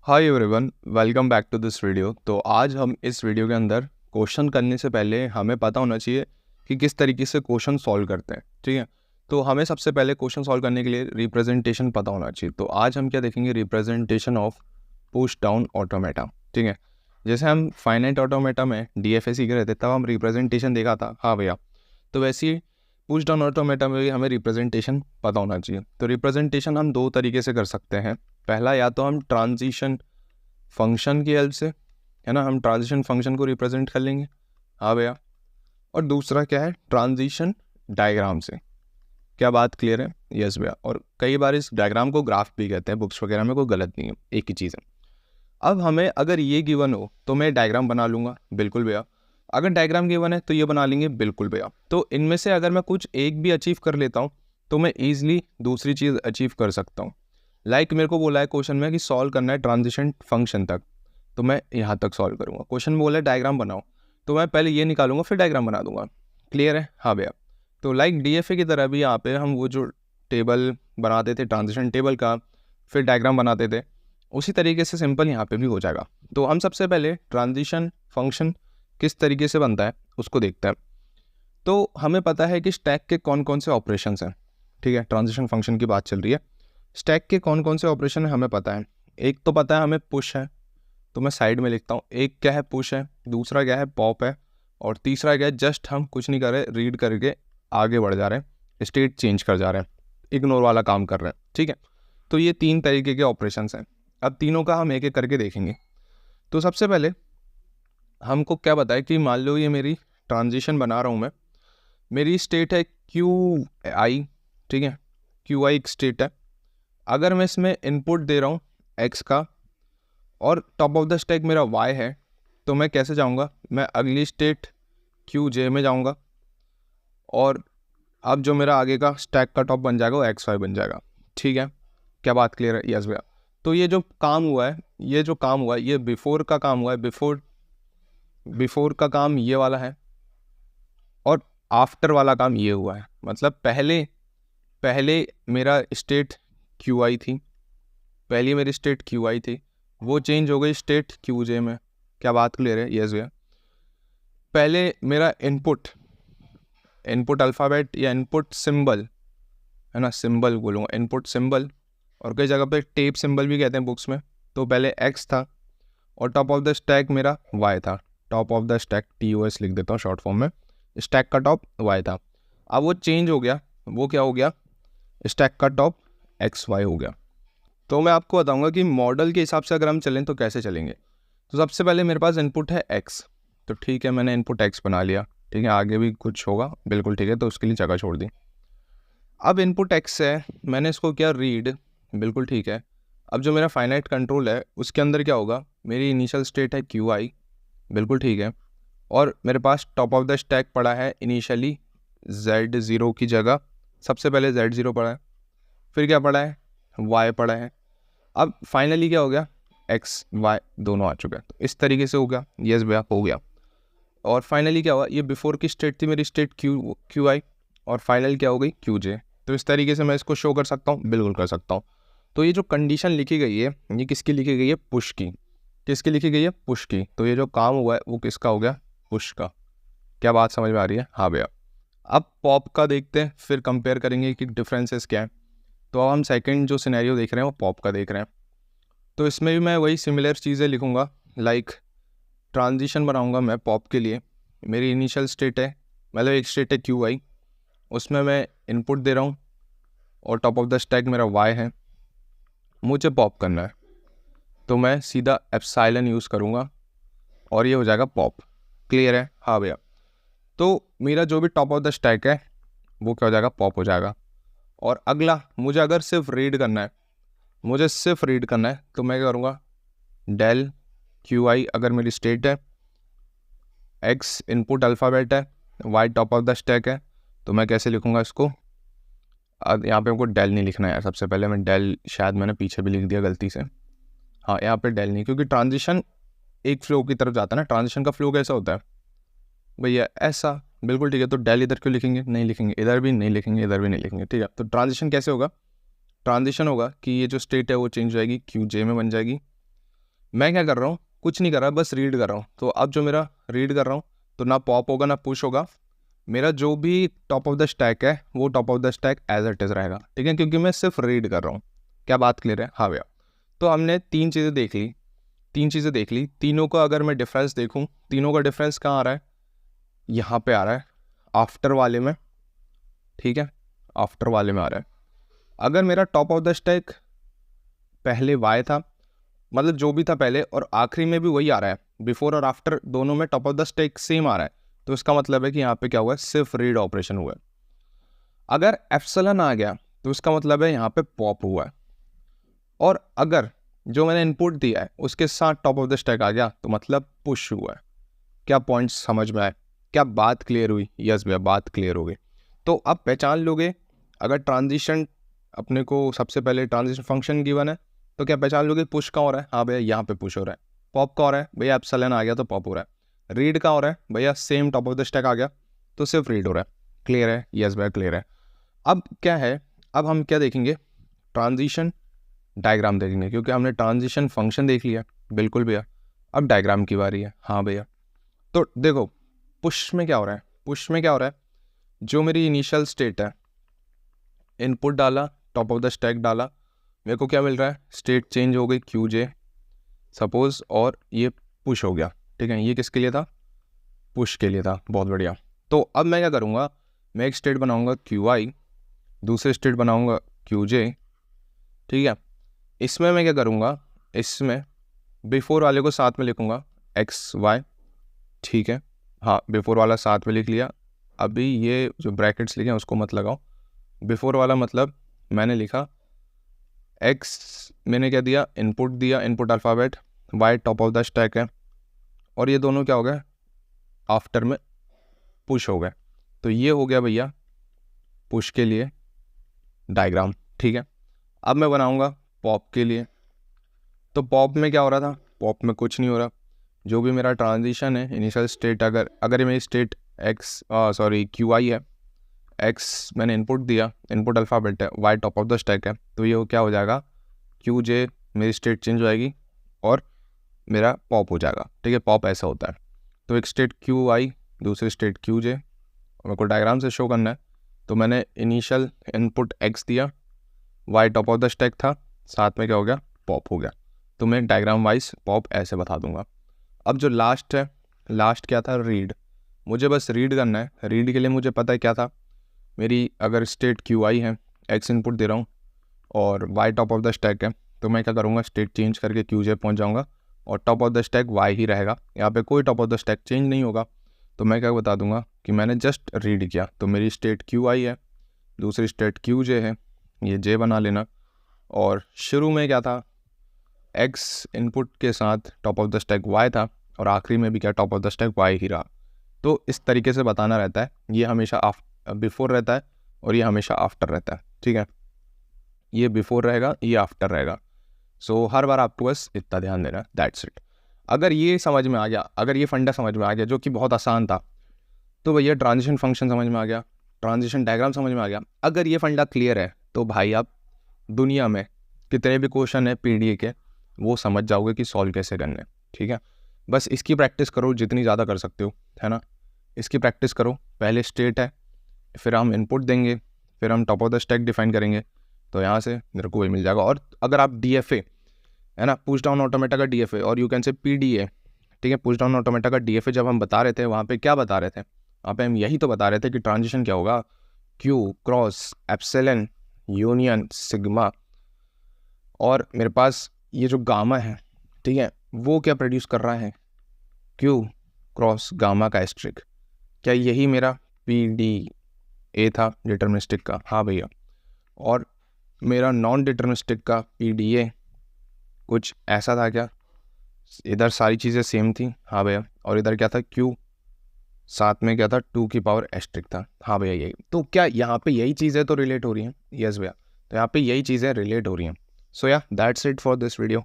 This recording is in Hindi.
Hi everyone, welcome back to this video. तो आज हम इस वीडियो के अंदर क्वेश्चन करने से पहले हमें पता होना चाहिए कि किस तरीके से क्वेश्चन सॉल्व करते हैं। ठीक है, तो हमें सबसे पहले क्वेश्चन सॉल्व करने के लिए रिप्रेजेंटेशन पता होना चाहिए। तो आज हम क्या देखेंगे, representation of push down automata. ठीक है, जैसे हम फाइनाइट ऑटोमेटा में DFA सीख रहे थे तब हम रिप्रेजेंटेशन देखा था, हाँ भैया। तो वैसे ही पुश डाउन ऑटोमेटा में भी हमें रिप्रेजेंटेशन पता होना चाहिए। तो रिप्रेजेंटेशन हम दो तरीके से कर सकते हैं। पहला, या तो हम ट्रांजिशन फंक्शन की हेल्प से, है ना, हम ट्रांजिशन फंक्शन को रिप्रेजेंट कर लेंगे, हाँ भैया। और दूसरा क्या है, ट्रांजिशन डायग्राम से। क्या बात क्लियर है? यस भैया। और कई बार इस डायग्राम को ग्राफ भी कहते हैं, बुक्स वगैरह में कोई गलत नहीं है, एक ही चीज़ है। अब हमें अगर ये गिवन हो तो मैं डायग्राम बना लूँगा, बिल्कुल भैया। अगर डायग्राम गिवन है तो ये बना लेंगे, बिल्कुल भैया। तो इनमें से अगर मैं कुछ एक भी अचीव कर लेता हूँ तो मैं ईजिली दूसरी चीज़ अचीव कर सकता हूँ। लाइक मेरे को बोला है क्वेश्चन में कि सॉल्व करना है ट्रांजिशन फंक्शन तक, तो मैं यहाँ तक सॉल्व करूँगा। क्वेश्चन में बोला है डायग्राम बनाओ, तो मैं पहले ये निकालूंगा फिर डायग्राम बना दूंगा। क्लियर है? हाँ भैया। तो लाइक DFA की तरह भी यहाँ पे हम वो जो टेबल बनाते थे ट्रांजिशन टेबल का, फिर डायग्राम बनाते थे, उसी तरीके से सिंपल यहाँ पे भी हो जाएगा। तो हम सबसे पहले ट्रांजिशन फंक्शन किस तरीके से बनता है उसको देखते हैं। तो हमें पता है कि स्टैक के कौन कौन से ऑपरेशन हैं। ठीक है, ट्रांजिशन फंक्शन की बात चल रही है। स्टैक के कौन कौन से ऑपरेशन है हमें पता है। एक तो पता है हमें पुश है, तो मैं साइड में लिखता हूँ। एक क्या है, पुश है। दूसरा क्या है, पॉप है। और तीसरा क्या है, जस्ट हम कुछ नहीं कर रहे, रीड करके आगे बढ़ जा रहे हैं, स्टेट चेंज कर जा रहे हैं, इग्नोर वाला काम कर रहे हैं। ठीक है, तो ये तीन तरीके के ऑपरेशंस हैं। अब तीनों का हम एक एक करके देखेंगे। तो सबसे पहले हमको क्या बताए कि मान लो ये मेरी ट्रांजिशन बना रहा हूँ मैं, मेरी स्टेट है QI। ठीक है, QI एक स्टेट है। अगर मैं इसमें इनपुट दे रहा हूँ X का और टॉप ऑफ द स्टैक मेरा Y है, तो मैं कैसे जाऊँगा, मैं अगली स्टेट QJ में जाऊँगा और अब जो मेरा आगे का स्टैक का टॉप बन जाएगा वो XY बन जाएगा। ठीक है, क्या बात क्लियर है? यस भैया। तो ये जो काम हुआ है, ये बिफोर का काम हुआ है। बिफोर का काम ये वाला है और आफ्टर वाला काम ये हुआ है। मतलब पहले मेरा स्टेट QI थी, पहली मेरी स्टेट QI थी, वो चेंज हो गई स्टेट QJ में। क्या बात क्लियर है? यस भैया। पहले मेरा इनपुट अल्फ़ाबेट या इनपुट सिंबल, है ना, सिंबल बोलूँगा, इनपुट सिंबल, और कई जगह पे टेप सिंबल भी कहते हैं बुक्स में। तो पहले X था और टॉप ऑफ द स्टैक मेरा Y था। Top of the stack, TOS लिख देता हूँ शॉर्ट फॉर्म में। स्टैक का टॉप Y था। अब वो चेंज हो गया, वो क्या हो गया, स्टैक का टॉप XY हो गया। तो मैं आपको बताऊंगा कि मॉडल के हिसाब से अगर हम चलें तो कैसे चलेंगे। तो सबसे पहले मेरे पास इनपुट है X, तो ठीक है, मैंने इनपुट X बना लिया। ठीक है, आगे भी कुछ होगा, बिल्कुल ठीक है, तो उसके लिए जगह छोड़ दी। अब इनपुट X है, मैंने इसको किया रीड, बिल्कुल ठीक है। अब जो मेरा फाइनाइट कंट्रोल है उसके अंदर क्या होगा, मेरी इनिशियल स्टेट है QI, बिल्कुल ठीक है। और मेरे पास टॉप ऑफ द स्टैक पड़ा है इनिशियली Z0 की जगह, सबसे पहले Z0 पड़ा है, फिर क्या पड़ा है, Y पड़ा है। अब फाइनली क्या हो गया, X Y दोनों आ चुके हैं। तो इस तरीके से हो गया। यस भैया, हो गया। और फाइनली क्या हुआ, ये बिफोर की स्टेट थी मेरी स्टेट QI, और फाइनल क्या हो गई, QJ। तो इस तरीके से मैं इसको शो कर सकता हूँ, बिल्कुल कर सकता हूँ। तो ये जो कंडीशन लिखी गई है ये किसकी लिखी गई है, पुश की। किसकी लिखी गई है, पुश की। तो ये जो काम हुआ है वो किसका हो गया, पुश का। क्या बात समझ में आ रही है? हाँ भैया। अब पॉप का देखते हैं, फिर कंपेयर करेंगे कि डिफरेंसेस क्या है। तो अब हम सेकंड जो सिनेरियो देख रहे हैं वो पॉप का देख रहे हैं। तो इसमें भी मैं वही सिमिलर चीज़ें लिखूँगा। लाइक ट्रांजिशन बनाऊँगा मैं पॉप के लिए। मेरी इनिशियल स्टेट है, मतलब एक स्टेट है QI, उसमें मैं इनपुट दे रहा हूँ और टॉप ऑफ द स्टैक मेरा Y है। मुझे पॉप करना है तो मैं सीधा एप्सिलॉन यूज़ करूँगा और ये हो जाएगा पॉप। क्लियर है? हाँ भैया। तो मेरा जो भी टॉप ऑफ द स्टैक है वो क्या हो जाएगा, पॉप हो जाएगा। और अगला मुझे अगर सिर्फ रीड करना है, तो मैं क्या करूँगा, डेल QI अगर मेरी स्टेट है, X इनपुट अल्फ़ाबेट है, Y top of the stack है, तो मैं कैसे लिखूँगा इसको। अब यहाँ पे हमको डेल नहीं लिखना है। सबसे पहले मैं डेल, शायद मैंने पीछे भी लिख दिया गलती से। हाँ, यहाँ पे डेल नहीं, क्योंकि ट्रांजिशन एक फ्लो की तरफ जाता है ना। ट्रांजिशन का फ्लो कैसा होता है भैया, ऐसा, बिल्कुल ठीक है। तो डेल इधर क्यों लिखेंगे, नहीं लिखेंगे, इधर भी नहीं लिखेंगे, इधर भी नहीं लिखेंगे। ठीक है, तो ट्रांजिशन कैसे होगा, ट्रांजिशन होगा कि ये जो स्टेट है वो चेंज हो जाएगी, QJ में बन जाएगी। मैं क्या कर रहा हूँ, कुछ नहीं कर रहा, बस रीड कर रहा हूँ। तो अब जो मेरा रीड कर रहा हूँ तो ना पॉप होगा ना पुश होगा, मेरा जो भी टॉप ऑफ द स्टैक है वो top of the stack as it is रहेगा, ठीक है, क्योंकि मैं सिर्फ रीड कर रहा हूँ। क्या बात क्लियर है? हाँ भैया। तो हमने तीन चीज़ें देख ली। तीनों का अगर मैं डिफरेंस देखूँ, तीनों का डिफरेंस कहाँ आ रहा है? यहाँ पे आ रहा है आफ्टर वाले में, ठीक है, आफ्टर वाले में आ रहा है। अगर मेरा टॉप ऑफ द स्टैक पहले वाई था, मतलब जो भी था पहले और आखिरी में भी वही आ रहा है, बिफोर और आफ्टर दोनों में top of the stack same आ रहा है, तो इसका मतलब है कि यहाँ पे क्या हुआ है, सिर्फ रीड ऑपरेशन हुआ है। अगर एप्सिलॉन आ गया तो इसका मतलब है यहाँ पे पॉप हुआ है। और अगर जो मैंने इनपुट दिया है उसके साथ टॉप ऑफ द स्टैक आ गया तो मतलब पुश हुआ है। क्या पॉइंट्स समझ में आए? क्या बात क्लियर हुई? यस भैया, बात क्लियर हो गई। तो अब पहचान लोगे, अगर ट्रांजिशन अपने को सबसे पहले ट्रांजिशन फंक्शन गिवन है तो क्या पहचान लोगे पुश का हो रहा है? हाँ भैया, यहाँ पे पुश हो रहा है। पॉप का हो रहा है? भैया एप्सिलॉन आ गया तो पॉप हो रहा है। रीड का हो रहा है? भैया same top of the stack आ गया तो सिर्फ रीड हो रहा है। क्लियर है? यस भैया क्लियर है। अब क्या है, अब हम क्या देखेंगे, ट्रांजिशन डायग्राम देखेंगे, क्योंकि हमने ट्रांजिशन फंक्शन देख लिया। बिल्कुल भैया, अब डायग्राम की बारी है। हाँ भैया, तो देखो पुश में क्या हो रहा है, पुश में क्या हो रहा है, जो मेरी इनिशियल स्टेट है, इनपुट डाला, टॉप ऑफ द स्टैक डाला, मेरे को क्या मिल रहा है, स्टेट चेंज हो गई क्यू जे सपोज, और ये पुश हो गया, ठीक है। ये किसके लिए था? पुश के लिए था। बहुत बढ़िया। तो अब मैं क्या करूँगा, मैं एक स्टेट बनाऊँगा क्यू आई, दूसरे स्टेट बनाऊँगा क्यू जे, ठीक है। इसमें मैं क्या करूँगा, इसमें बिफोर वाले को साथ में लिखूँगा एक्स वाई, ठीक है। हाँ, बिफोर वाला साथ में लिख लिया। अभी ये जो ब्रैकेट्स लिखे हैं उसको मत लगाओ। बिफोर वाला मतलब मैंने लिखा एक्स, मैंने क्या दिया, इनपुट दिया, input alphabet, Y top of the stack है, और ये दोनों क्या हो गए, आफ्टर में पुश हो गए। तो ये हो गया भैया पुश के लिए डायग्राम, ठीक है। अब मैं बनाऊंगा पॉप के लिए। तो पॉप में क्या हो रहा था, पॉप में कुछ नहीं हो रहा। जो भी मेरा ट्रांजिशन है, इनिशियल स्टेट, अगर मेरी स्टेट क्यू आई है, एक्स मैंने इनपुट दिया, इनपुट अल्फ़ाबेट है, Y top of the stack है, तो ये क्या हो जाएगा, क्यू जे, मेरी स्टेट चेंज हो जाएगी और मेरा पॉप हो जाएगा, ठीक है। पॉप ऐसा होता है। तो एक स्टेट क्यू आई, दूसरी स्टेट क्यू जे, और मेरे को डायग्राम से शो करना है। तो मैंने इनिशियल इनपुट एक्स दिया, Y top of the stack था, साथ में क्या हो गया, पॉप हो गया। तो मैं डायग्राम वाइज पॉप ऐसे बता दूंगा। अब जो लास्ट है, लास्ट क्या था, रीड। मुझे बस रीड करना है। रीड के लिए मुझे पता है क्या था, मेरी अगर स्टेट क्यू आई है, एक्स इनपुट दे रहा हूँ और Y top of the stack है, तो मैं क्या करूँगा, स्टेट चेंज करके क्यू जे पहुँच जाऊँगा और top of the stack Y ही रहेगा, यहाँ पे कोई top of the stack change नहीं होगा। तो मैं क्या बता दूंगा कि मैंने जस्ट रीड किया। तो मेरी स्टेट क्यू आई है, दूसरी स्टेट क्यू जे है, ये जे बना लेना, और शुरू में क्या था, एक्स इनपुट के साथ top of the stack Y था, और आखिरी में भी क्या, top of the stack Y ही रहा। तो इस तरीके से बताना रहता है। ये हमेशा बिफोर रहता है और ये हमेशा आफ्टर रहता है, ठीक है। ये बिफोर रहेगा, ये आफ्टर रहेगा। सो हर बार आपको बस इतना ध्यान देना, दैट्स इट। अगर ये समझ में आ गया, अगर ये फंडा समझ में आ गया, जो कि बहुत आसान था, तो भैया ट्रांजिशन फंक्शन समझ में आ गया, ट्रांजिशन डायग्राम समझ में आ गया। अगर ये फंडा क्लियर है तो भाई आप दुनिया में कितने भी क्वेश्चन है पीडीए के, वो समझ जाओगे कि सॉल्व कैसे करने, ठीक है। बस इसकी प्रैक्टिस करो जितनी ज़्यादा कर सकते हो, है ना। इसकी प्रैक्टिस करो। पहले स्टेट है, फिर हम इनपुट देंगे, फिर हम top of the stack define करेंगे, तो यहाँ से मेरे को वही मिल जाएगा। और अगर आप डीएफए, है ना, पुश डाउन ऑटोमेटा का डीएफए, और यू कैन से पीडीए, ठीक है, पुश डाउन ऑटोमेटा का डीएफए जब हम बता रहे थे, वहाँ पे क्या बता रहे थे, वहाँ पे हम यही तो बता रहे थे कि ट्रांजिशन क्या होगा, Q cross epsilon union sigma, और मेरे पास ये जो गामा है, ठीक है, वो क्या प्रोड्यूस कर रहा है, क्यू क्रॉस गामा का एस्ट्रिक। क्या यही मेरा पी डी ए था डिटर्मिनिस्टिक का? हाँ भैया। और मेरा नॉन डिटर्मिनिस्टिक का पी डी ए कुछ ऐसा था क्या? इधर सारी चीज़ें सेम थी, हाँ भैया। और इधर क्या था, क्यू, साथ में क्या था, 2 की पावर एस्ट्रिक था, हाँ भैया यही। तो क्या यहाँ पे यही चीज़ें तो रिलेट हो रही हैं? यस भैया, तो यहाँ पे यही चीज़ें रिलेट हो रही हैं। सो या that's it for this video.